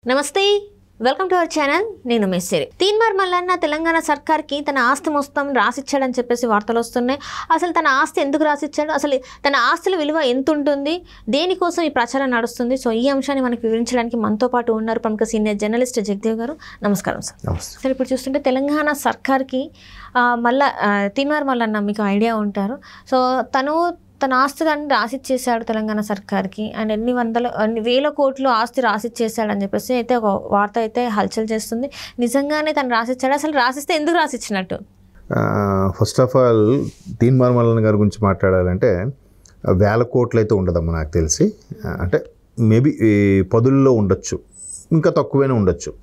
నమస్తే, welcome to our channel. నేను మెస్సేరి. తీన్మార్ మల్లన్న తెలంగాణ సర్కార్కి తన ఆస్తి మొత్తం రాసిచ్చాడని చెప్పేసి వార్తలు వస్తున్నాయి. అసలు తన ఆస్తి ఎందుకు రాసిచ్చాడు, అసలు తన ఆస్తుల విలువ ఎంత ఉంటుంది, దేనికోసం ఈ ప్రచారం నడుస్తుంది? సో ఈ అంశాన్ని మనకు వివరించడానికి మనతో పాటు ఉన్నారు ప్రముఖ సీనియర్ జర్నలిస్ట్ జగదేవ్ గారు. నమస్కారం సార్. సార్, ఇప్పుడు చూస్తుంటే తెలంగాణ సర్కార్కి తీన్మార్ మల్లన్న మీకు ఐడియా ఉంటారు. సో తన ఆస్తులన్నీ రాసిచ్చేసాడు తెలంగాణ సర్కార్కి, అండ్ ఎన్ని వేల కోట్లు ఆస్తి రాసిచ్చేసాడని చెప్పేసి అయితే ఒక వార్త అయితే హల్చల్ చేస్తుంది. నిజంగానే తను రాసిచ్చాడు? అసలు రాసిస్తే ఎందుకు రాసిచ్చినట్టు? First of all Teenmar Mallanna గారి గురించి మాట్లాడాలంటే వేల కోట్లు అయితే ఉండదమ్మా నాకు తెలిసి. అంటే మేబీ పదుల్లో ఉండొచ్చు, ఇంకా తక్కువైనా ఉండొచ్చు.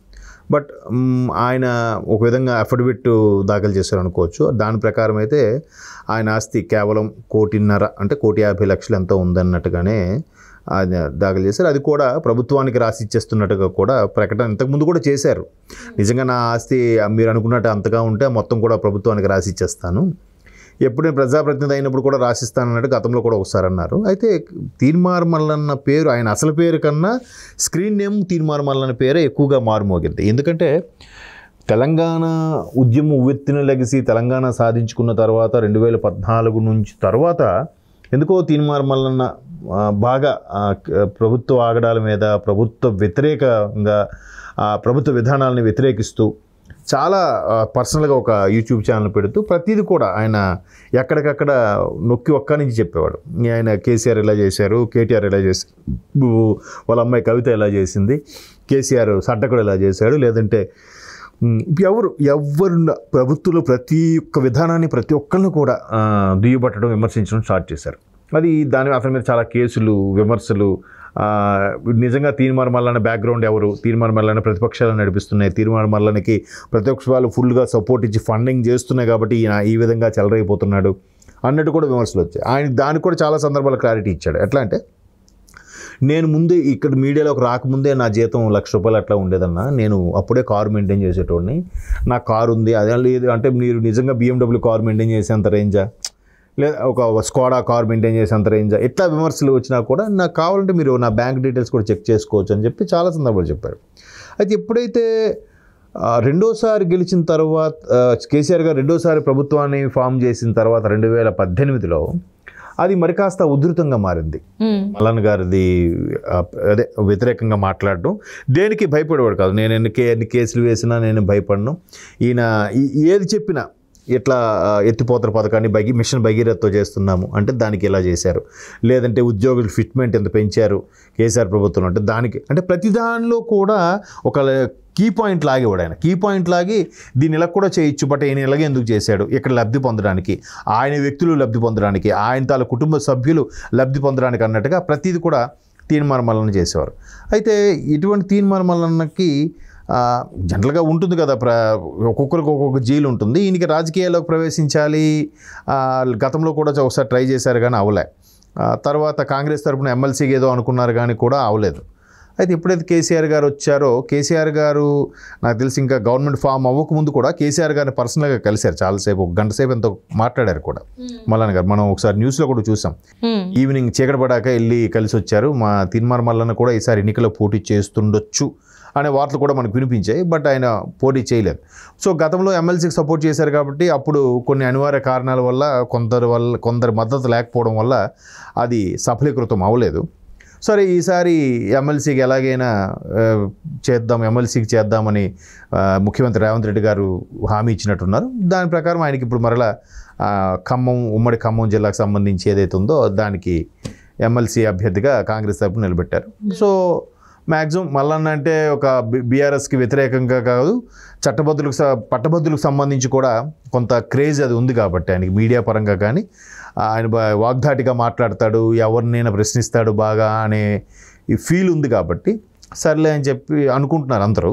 బట్ ఆయన ఒక విధంగా అఫిడవిట్ దాఖలు చేశారు అనుకోవచ్చు. దాని ప్రకారం అయితే ఆయన ఆస్తి కేవలం 1.5 అంటే 1,50,00,000 ఎంతో ఉందన్నట్టుగానే ఆయన దాఖలు చేశారు. అది కూడా ప్రభుత్వానికి రాసి ఇచ్చేస్తున్నట్టుగా కూడా ప్రకటన ఇంతకుముందు కూడా చేశారు. నిజంగా నా ఆస్తి మీరు అనుకున్నట్టు అంతగా ఉంటే మొత్తం కూడా ప్రభుత్వానికి రాసి ఇచ్చేస్తాను, ఎప్పుడు నేను ప్రజాప్రతినిధి అయినప్పుడు కూడా రాసిస్తానన్నట్టు గతంలో కూడా ఒకసారి అన్నారు. అయితే తీన్మార్ మల్లన్న పేరు ఆయన అసలు పేరు కన్నా స్క్రీన్ నేమ్ తీన్మార్ మల్లన్న పేరే ఎక్కువగా మారుమోగింది. ఎందుకంటే తెలంగాణ ఉద్యమం ఉవ్వెత్తిన లెగసి తెలంగాణ సాధించుకున్న తర్వాత 2014 నుంచి తర్వాత ఎందుకో తీన్మార్ మల్లన్న బాగా ప్రభుత్వ ఆగడాల మీద, ప్రభుత్వ వ్యతిరేకంగా, ప్రభుత్వ విధానాలని వ్యతిరేకిస్తూ చాలా పర్సనల్గా ఒక యూట్యూబ్ ఛానల్ పెడుతూ ప్రతిదీ కూడా ఆయన ఎక్కడికక్కడ నొక్కి ఒక్క నుంచి చెప్పేవాడు. ఆయన కేసీఆర్ ఎలా చేశారు, కేటీఆర్ ఎలా చేశారు, వాళ్ళ అమ్మాయి కవిత ఎలా చేసింది, కేసీఆర్ సడ్డకుడు ఎలా చేశాడు, లేదంటే ఎవరు ప్రభుత్వంలో ప్రతి ఒక్క విధానాన్ని ప్రతి ఒక్కరిని కూడా దుయ్యబట్టడం, విమర్శించడం స్టార్ట్ చేశారు. అది అతని మీద చాలా కేసులు, విమర్శలు. నిజంగా తీన్మార్ మల్లన్న బ్యాక్గ్రౌండ్ ఎవరు, తీన్మార్ మల్లన్న ప్రతిపక్షాలను నడిపిస్తున్నాయి, తీన్మార్ మల్లన్నకి ప్రతిపక్షాలు ఫుల్గా సపోర్ట్ ఇచ్చి ఫండింగ్ చేస్తున్నాయి కాబట్టి ఈయన ఈ విధంగా చెలరైపోతున్నాడు అన్నట్టు కూడా విమర్శలు వచ్చాయి. ఆయన దానికి కూడా చాలా సందర్భాలు క్లారిటీ ఇచ్చాడు. ఎట్లా అంటే, నేను ముందే ఇక్కడ మీడియాలోకి రాకముందే నా జీతం ₹1,00,000 అట్లా ఉండేదన్నా, నేను అప్పుడే కారు మెయింటైన్ చేసేటోడిని, నా కారు ఉంది. అదే లేదు అంటే మీరు నిజంగా BMW కారు మెయింటైన్ చేసేంత రేంజా, లేదా ఒక స్కోడా కార్ మెయింటైన్ చేసేంత రేంజా, ఎట్లా విమర్శలు వచ్చినా కూడా నాకు కావాలంటే మీరు నా బ్యాంక్ డీటెయిల్స్ కూడా చెక్ చేసుకోవచ్చు అని చెప్పి చాలా సందర్భాలు చెప్పారు. అయితే ఎప్పుడైతే రెండోసారి గెలిచిన తర్వాత కేసీఆర్ గారు రెండోసారి ప్రభుత్వాన్ని ఫామ్ చేసిన తర్వాత 2018లో అది మరి కాస్త ఉధృతంగా మారింది. మల్లన్న గారిది అదే వ్యతిరేకంగా మాట్లాడడం, దేనికి భయపడేవాడు కాదు. నేను ఎన్ని కేసులు వేసినా నేను భయపడను. ఈయన ఏది చెప్పినా ఇట్లా ఎత్తిపోతల పథకాన్ని మిషన్ భగీరథతో చేస్తున్నాము అంటే దానికి ఎలా చేశారు, లేదంటే ఉద్యోగులు ఫిట్మెంట్ ఎంత పెంచారు కేసీఆర్ ప్రభుత్వం అంటే దానికి, అంటే ప్రతి దానిలో కూడా ఒక కీ పాయింట్ లాగేవాడు ఆయన. కీ పాయింట్ లాగి దీన్ని ఇలా కూడా చేయొచ్చు, బట్ ఈయన ఇలాగే ఎందుకు చేశాడు, ఇక్కడ లబ్ధి పొందడానికి, ఆయన వ్యక్తులు లబ్ధి పొందడానికి, ఆయన తాల కుటుంబ సభ్యులు లబ్ధి పొందడానికి అన్నట్టుగా ప్రతిదీ కూడా తీన్మార్ మల్లన్న చేసేవారు. అయితే ఇటువంటి తీన్మార్ మల్లన్నకి జనరల్గా ఉంటుంది కదా, ఒక్కొక్కరికి ఒక్కొక్క జీలు ఉంటుంది. ఈయనకి రాజకీయాల్లోకి ప్రవేశించాలి, గతంలో కూడా ఒకసారి ట్రై చేశారు కానీ అవలే. తర్వాత కాంగ్రెస్ తరఫున ఎమ్మెల్సీకి ఏదో అనుకున్నారు కానీ కూడా అవలేదు. అయితే ఎప్పుడైతే కేసీఆర్ గారు వచ్చారో, కేసీఆర్ గారు నాకు తెలిసి ఇంకా గవర్నమెంట్ ఫామ్ అవ్వకముందు కూడా కేసీఆర్ గారిని పర్సనల్గా కలిశారు, చాలాసేపు, 1 గంట సేపు ఎంతో మాట్లాడారు కూడా మల్లన్న గారు. మనం ఒకసారి న్యూస్లో కూడా చూసాం, ఈవినింగ్ చీకటి పడాక వెళ్ళి కలిసి వచ్చారు. మా తీన్మార్ మల్లన్న కూడా ఈసారి ఎన్నికల్లో పోటీ చేస్తుండొచ్చు అనే వార్తలు కూడా మనకు వినిపించాయి, బట్ ఆయన పోటీ చేయలేదు. సో గతంలో ఎమ్మెల్సీకి సపోర్ట్ చేశారు కాబట్టి అప్పుడు కొన్ని అనివార్య కారణాల వల్ల కొందరి మద్దతు లేకపోవడం వల్ల అది సఫలీకృతం అవ్వలేదు. సరే, ఈసారి ఎమ్మెల్సీకి ఎలాగైనా ఎమ్మెల్సీకి చేద్దామని ముఖ్యమంత్రి రేవంత్ రెడ్డి గారు హామీ ఇచ్చినట్టున్నారు. దాని ప్రకారం ఆయనకి ఇప్పుడు మరలా ఉమ్మడి ఖమ్మం జిల్లాకు సంబంధించి ఏదైతే ఉందో దానికి ఎమ్మెల్సీ అభ్యర్థిగా కాంగ్రెస్ తరపున నిలబెట్టారు. సో మ్యాక్సిమం మల్లన్న అంటే ఒక బీఆర్ఎస్కి వ్యతిరేకంగా కాదు, పట్టభద్రులకు సంబంధించి కూడా కొంత క్రేజ్ అది ఉంది కాబట్టి ఆయనకి మీడియా పరంగా కానీ, ఆయన వాగ్దాటిగా మాట్లాడతాడు, ఎవరినైనా ప్రశ్నిస్తాడు బాగా అనే ఈ ఫీల్ ఉంది కాబట్టి సర్లే అని చెప్పి అనుకుంటున్నారు అందరూ.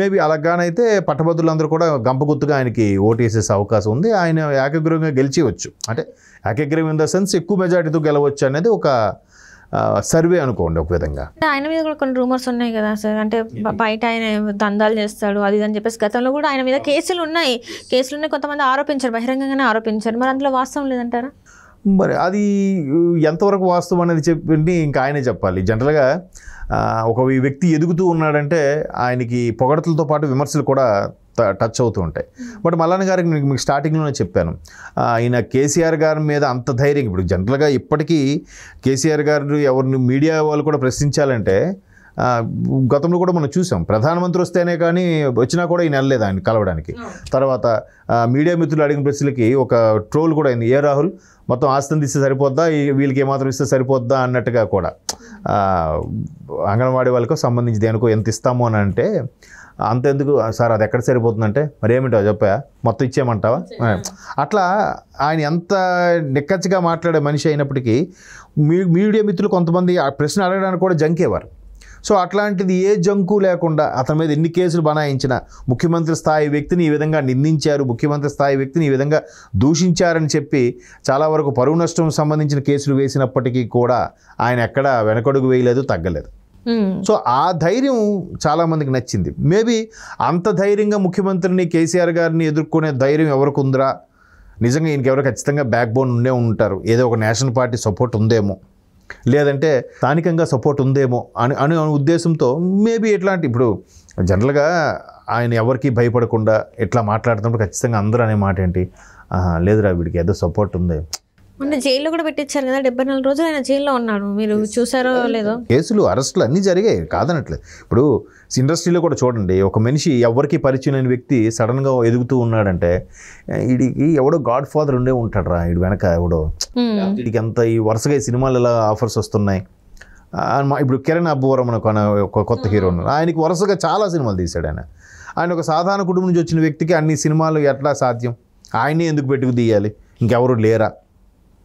మేబీ అలాగానైతే పట్టభద్రులందరూ కూడా గంపగుత్తుగా ఆయనకి ఓటు వేసేసే అవకాశం ఉంది. ఆయన ఏకగ్రీవంగా గెలిచేయవచ్చు, అంటే ఏకగ్రీవం ఇన్ ద సెన్స్ ఎక్కువ మెజార్టీతో గెలవచ్చు అనేది ఒక సర్వే అనుకోండి ఒక విధంగా. ఆయన మీద కూడా కొన్ని రూమర్స్ ఉన్నాయి కదా సార్, అంటే బయట ఆయన దందాలు చేస్తాడు అది అని చెప్పేసి గతంలో కూడా ఆయన మీద కేసులు ఉన్నాయి, కొంతమంది ఆరోపించారు, బహిరంగంగానే ఆరోపించారు. మరి అందులో వాస్తవం లేదంటారా? మరి అది ఎంతవరకు వాస్తవం అనేది చెప్పి ఇంకా ఆయనే చెప్పాలి. జనరల్గా ఒక వ్యక్తి ఎదుగుతూ ఉన్నాడంటే ఆయనకి పొగడతలతో పాటు విమర్శలు కూడా టచ్ అవుతూ ఉంటాయి. బట్ మల్లన్న గారికి మీకు స్టార్టింగ్లోనే చెప్పాను, ఆయన కేసీఆర్ గారి మీద అంత ధైర్యం. ఇప్పుడు జనరల్గా ఇప్పటికీ కేసీఆర్ గారు ఎవరిని మీడియా వాళ్ళు కూడా ప్రశ్నించాలంటే గతంలో కూడా మనం చూసాం, ప్రధానమంత్రి వస్తేనే కానీ వచ్చినా కూడా ఈయన వెళ్ళలేదు ఆయన కలవడానికి. తర్వాత మీడియా మిత్రులు అడిగిన ప్రశ్నలకి ఒక ట్రోల్ కూడా అయింది, ఏ రాహుల్ మొత్తం ఆస్తిని ఇస్తే సరిపోద్దా, వీళ్ళకి ఏమాత్రం ఇస్తే సరిపోద్దా అన్నట్టుగా కూడా. అంగన్వాడీ వాళ్ళకు సంబంధించి దేనికో ఎంత ఇస్తాము అని అంటే, అంతెందుకు సార్ అది ఎక్కడ సరిపోతుందంటే మరి ఏమిటో చెప్పా మొత్తం ఇచ్చేయమంటావా. అట్లా ఆయన ఎంత నిక్కచ్చిగా మాట్లాడే మనిషి అయినప్పటికీ మీడియా మిత్రులు కొంతమంది ఆ ప్రశ్న అడగడానికి కూడా జంకేవారు. సో అట్లాంటిది ఏ జంకు లేకుండా అతని మీద ఎన్ని కేసులు బనాయించిన, ముఖ్యమంత్రి స్థాయి వ్యక్తిని ఈ విధంగా నిందించారు, ముఖ్యమంత్రి స్థాయి వ్యక్తిని ఈ విధంగా దూషించారని చెప్పి చాలా వరకు పరువు నష్టం సంబంధించిన కేసులు వేసినప్పటికీ కూడా ఆయన ఎక్కడ వెనకడుగు వేయలేదు, తగ్గలేదు. సో ఆ ధైర్యం చాలామందికి నచ్చింది. మేబీ అంత ధైర్యంగా ముఖ్యమంత్రిని కేసీఆర్ గారిని ఎదుర్కొనే ధైర్యం ఎవరికి ఉందిరా, నిజంగా ఈయనకి ఎవరు ఖచ్చితంగా బ్యాక్ బోన్ ఉండే ఉంటారు, ఏదో ఒక నేషనల్ పార్టీ సపోర్ట్ ఉందేమో, లేదంటే స్థానికంగా సపోర్ట్ ఉందేమో అనే ఉద్దేశంతో మేబీ ఎట్లాంటి, ఇప్పుడు జనరల్గా ఆయన ఎవరికి భయపడకుండా ఎట్లా మాట్లాడుతున్నప్పుడు ఖచ్చితంగా అందరూ అనే మాట ఏంటి, లేదురా వీడికి ఏదో సపోర్ట్ ఉంది. అంటే జైల్లో కూడా పెట్టించారు కదా, 74 రోజులు ఆయన జైల్లో ఉన్నాడు, మీరు చూసారో లేదో. కేసులు అరెస్టులు అన్నీ జరిగాయి కాదనట్లేదు. ఇప్పుడు ఇండస్ట్రీలో కూడా చూడండి, ఒక మనిషి ఎవరికి పరిచయం లేని వ్యక్తి సడన్గా ఎదుగుతూ ఉన్నాడంటే వీడికి ఎవడో గాడ్ ఫాదర్ ఉండే ఉంటాడు రా, వీడి వెనక ఎవడో, వీడికి అంత ఈ వరుసగా ఈ సినిమాలు ఎలా ఆఫర్స్ వస్తున్నాయి. ఇప్పుడు కిరణ్ అబ్బవరం ఒక కొత్త హీరో ఉన్నారు, ఆయనకి వరుసగా చాలా సినిమాలు తీశాడు. ఆయన ఒక సాధారణ కుటుంబం నుంచి వచ్చిన వ్యక్తికి అన్ని సినిమాలు ఎట్లా సాధ్యం, ఆయనే ఎందుకు పెట్టుకు తీయాలి, ఇంకెవరు లేరా,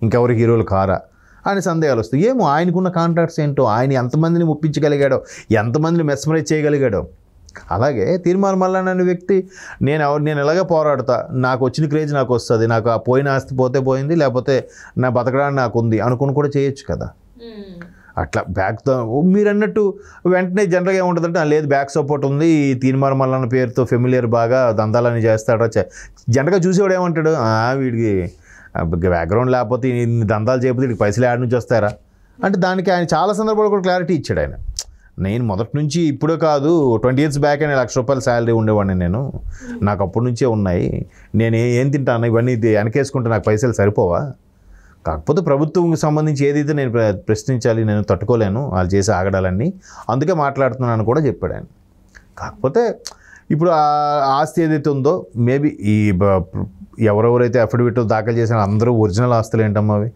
ఇంకెవరు హీరోలు కారా అని సందేహాలు వస్తాయి. ఏమో ఆయనకున్న కాంట్రాక్ట్స్ ఏంటో, ఆయన ఎంతమందిని ఒప్పించగలిగాడో, ఎంతమందిని మెస్మరైజ్ చేయగలిగాడో. అలాగే తీర్మార్ మల్లన్న అనే వ్యక్తి నేను ఎలాగ పోరాడతా, నాకు వచ్చిన క్రేజ్ నాకు వస్తుంది, నాకు ఆ పోయిన ఆస్తి పోతే పోయింది, లేకపోతే నా బతకడానికి నాకు ఉంది అనుకుని కూడా చేయొచ్చు కదా. అట్లా బ్యాక్తో మీరు అన్నట్టు వెంటనే జనరల్గా ఏముంటుందంటే, లేదు బ్యాక్ సపోర్ట్ ఉంది, తీర్మార్ మల్లన్న పేరుతో ఫెమిలియర్ బాగా దందాలని చేస్తాడో, జనరల్గా చూసేవాడు ఏమంటాడు, వీడికి బ్యాక్గ్రౌండ్ లేకపోతే ఇన్ని దందాలు చేయకపోతే వీడికి పైసలు యాడ్ నుంచి వస్తారా అంటే, దానికి ఆయన చాలా సందర్భాలు కూడా క్లారిటీ ఇచ్చాడు. ఆయన నేను మొదటి నుంచి ఇప్పుడే కాదు, 20 years బ్యాక్ అయినా ₹1,00,000 శాలరీ ఉండేవాడిని నేను, నాకు అప్పటి నుంచే ఉన్నాయి, నేను ఏం తింటాను ఇవన్నీ వెనకేసుకుంటే నాకు పైసలు సరిపోవా, కాకపోతే ప్రభుత్వంకి సంబంధించి ఏదైతే నేను ప్రశ్నించాలి, నేను తట్టుకోలేను వాళ్ళు చేసే ఆగడాలన్నీ, అందుకే మాట్లాడుతున్నాను కూడా చెప్పాడు ఆయన. కాకపోతే ఇప్పుడు ఆ ఆస్తి ఏదైతే ఉందో మేబీ ఈ ఎవరెవరైతే అఫిడవిట్ దాఖలు చేసిన అందరూ ఒరిజినల్ ఆస్తులు ఏంటమ్మా అవి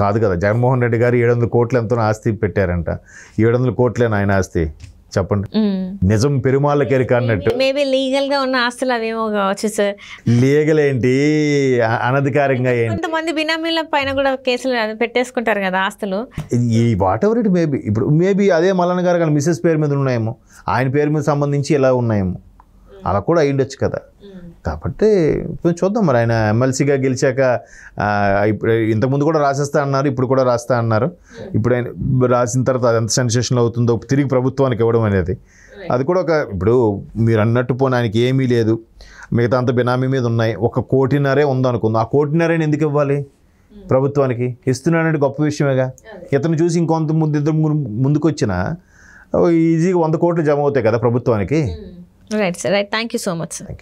కాదు కదా. జగన్మోహన్ రెడ్డి గారు 700 కోట్లు ఎంతో ఆస్తి పెట్టారంట, 700 కోట్లేనా ఆయన ఆస్తి చెప్పండి, నిజం పెరుమాళ్ళ కెరిక అన్నట్టు. మేబీ లీగల్ గా ఉన్న ఆస్తులు అవేమో కావచ్చు సార్. లీగల్ ఏంటి, అనధికారంగా ఏంటి, కొంతమంది బినామీల పైన కూడా కేసులు పెట్టేసుకుంటారు కదా ఆస్తులు. ఈ వాట్ ఎవర్ ఇట్ మేబీ, ఇప్పుడు మేబీ అదే మల్లన్న గారు కానీ మిస్సెస్ పేరు మీద ఉన్నాయేమో, ఆయన పేరు మీద సంబంధించి ఎలా ఉన్నాయేమో, అలా కూడా అయ్యుండొచ్చు కదా. కాబట్టి చూద్దాం మరి, ఆయన ఎమ్మెల్సీగా గెలిచాక ఇప్పుడు ఇంతకుముందు కూడా రాసేస్తా అన్నారు, ఇప్పుడు కూడా రాస్తా అన్నారు. ఇప్పుడు ఆయన రాసిన తర్వాత అది ఎంత సెన్సేషన్ అవుతుందో తిరిగి ప్రభుత్వానికి ఇవ్వడం అనేది, అది కూడా ఒక, ఇప్పుడు మీరు అన్నట్టు పోనీ ఆయనకి ఏమీ లేదు, మిగతా అంత బినామీ మీద ఉన్నాయి, 1.5 కోటి ఉందనుకుందాం, ఆ 1.5 కోటి ఎందుకు ఇవ్వాలి ప్రభుత్వానికి, ఇస్తున్నాడంటే గొప్ప విషయమేగా. ఇతను చూసి ఇంకొంత ఇద్దరు ముందుకు వచ్చినా ఈజీగా 100 కోట్లు జమ అవుతాయి కదా ప్రభుత్వానికి. Right sir, right, thank you so much sir.